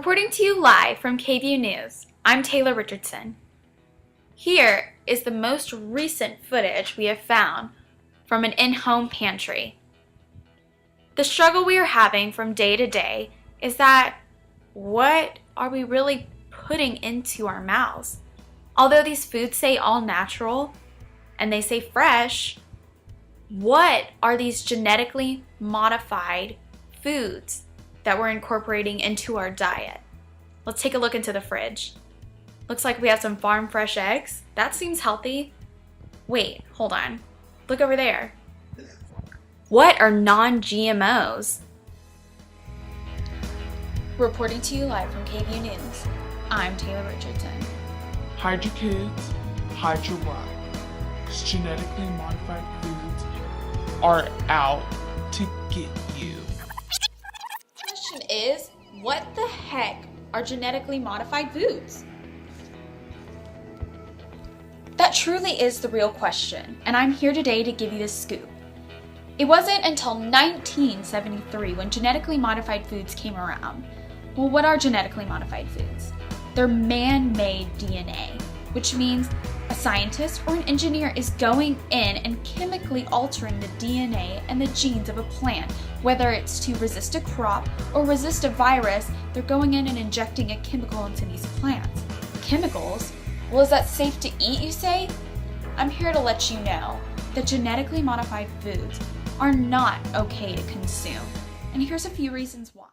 Reporting to you live from KVUE News, I'm Taylor Richardson. Here is the most recent footage we have found from an in-home pantry. The struggle we are having from day to day is that what are we really putting into our mouths? Although these foods say all natural and they say fresh, what are these genetically modified foods that we're incorporating into our diet? Let's take a look into the fridge. Looks like we have some farm fresh eggs. That seems healthy. Wait, hold on. Look over there. What are non-GMOs? Reporting to you live from KVUE News, I'm Taylor Richardson. Hide your kids, hide your wife. Genetically modified foods are out to get you. The question is, what the heck are genetically modified foods? That truly is the real question, and I'm here today to give you the scoop. It wasn't until 1973 when genetically modified foods came around. Well, what are genetically modified foods? They're man-made DNA, which means a scientist or an engineer is going in and chemically altering the DNA and the genes of a plant. Whether it's to resist a crop or resist a virus, they're going in and injecting a chemical into these plants. Chemicals? Well, is that safe to eat, you say? I'm here to let you know that genetically modified foods are not okay to consume. And here's a few reasons why.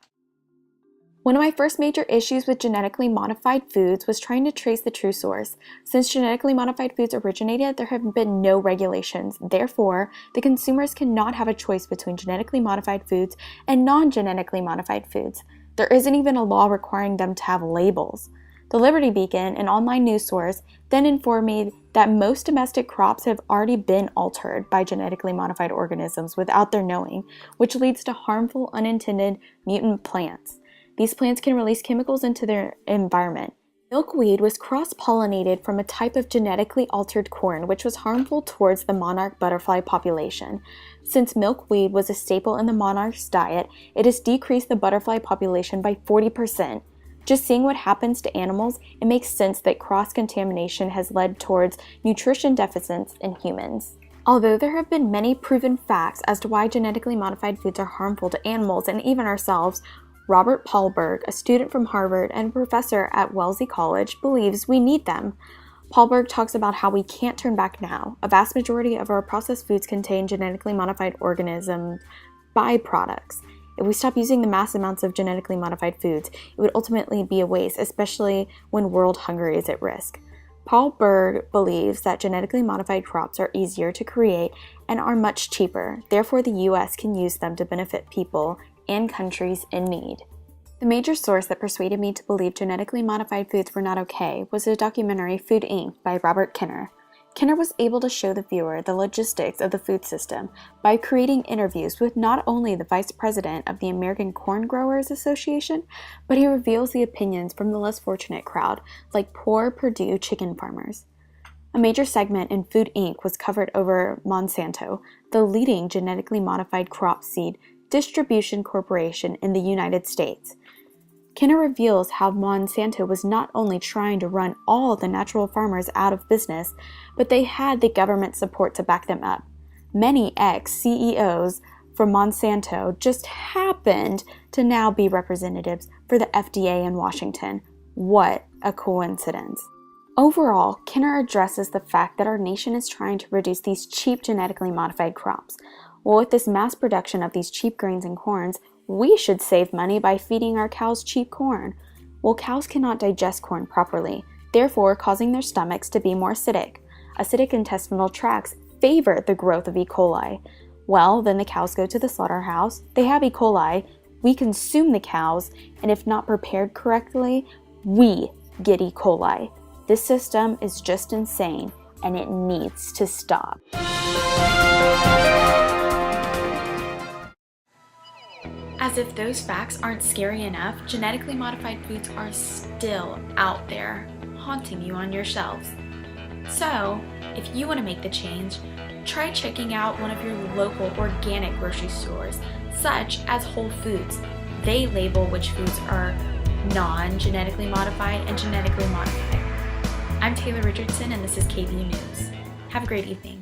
One of my first major issues with genetically modified foods was trying to trace the true source. Since genetically modified foods originated, there have been no regulations. Therefore, the consumers cannot have a choice between genetically modified foods and non-genetically modified foods. There isn't even a law requiring them to have labels. The Liberty Beacon, an online news source, then informed me that most domestic crops have already been altered by genetically modified organisms without their knowing, which leads to harmful, unintended mutant plants. These plants can release chemicals into their environment. Milkweed was cross-pollinated from a type of genetically altered corn, which was harmful towards the monarch butterfly population. Since milkweed was a staple in the monarch's diet, it has decreased the butterfly population by 40%. Just seeing what happens to animals, it makes sense that cross-contamination has led towards nutrition deficits in humans. Although there have been many proven facts as to why genetically modified foods are harmful to animals and even ourselves, Robert Paarlberg, a student from Harvard and a professor at Wellesley College, believes we need them. Paarlberg talks about how we can't turn back now. A vast majority of our processed foods contain genetically modified organism byproducts. If we stop using the mass amounts of genetically modified foods, it would ultimately be a waste, especially when world hunger is at risk. Paarlberg believes that genetically modified crops are easier to create and are much cheaper. Therefore, the U.S. can use them to benefit people and countries in need. The major source that persuaded me to believe genetically modified foods were not okay was the documentary Food Inc. by Robert Kenner. Kenner was able to show the viewer the logistics of the food system by creating interviews with not only the vice president of the American Corn Growers Association, but he reveals the opinions from the less fortunate crowd, like poor Purdue chicken farmers. A major segment in Food Inc. was covered over Monsanto, the leading genetically modified crop seed distribution corporation in the United States. Kenner reveals how Monsanto was not only trying to run all the natural farmers out of business, but they had the government support to back them up. Many ex-CEOs from Monsanto just happened to now be representatives for the FDA in Washington. What a coincidence. Overall, Kenner addresses the fact that our nation is trying to reduce these cheap genetically modified crops. Well, with this mass production of these cheap grains and corns, we should save money by feeding our cows cheap corn. Well, cows cannot digest corn properly, therefore causing their stomachs to be more acidic. Acidic intestinal tracts favor the growth of E. coli. Well, then the cows go to the slaughterhouse, they have E. coli, we consume the cows, and if not prepared correctly, we get E. coli. This system is just insane, and it needs to stop. As if those facts aren't scary enough, genetically modified foods are still out there, haunting you on your shelves. So, if you want to make the change, try checking out one of your local organic grocery stores, such as Whole Foods. They label which foods are non-genetically modified, and genetically modified. I'm Taylor Richardson, and this is KVU News. Have a great evening.